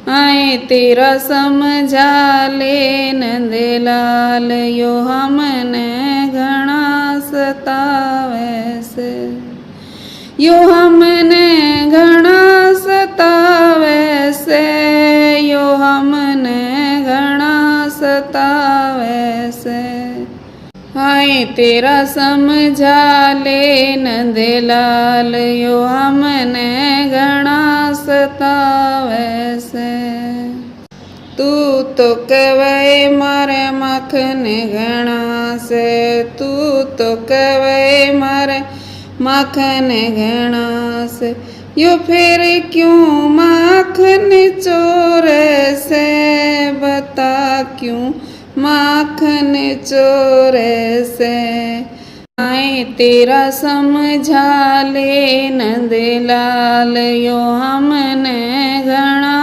आए तेरा समझा ले नंदलाल यो हमने घना सतावे से, यो हमने घना सतावे से, यो हमने घना सतावे से। हाय तेरा समझा ले नंदलाल यो हमने घना सतावे से। तू तो कहवे मारे माखन घना से, तू तो कहवे मारे माखन घना से, यो फिर क्यों माखन चोरे से, बता क्यों माखन चोरे से। आए तेरा समझा ले नंदलाल यो हमने घना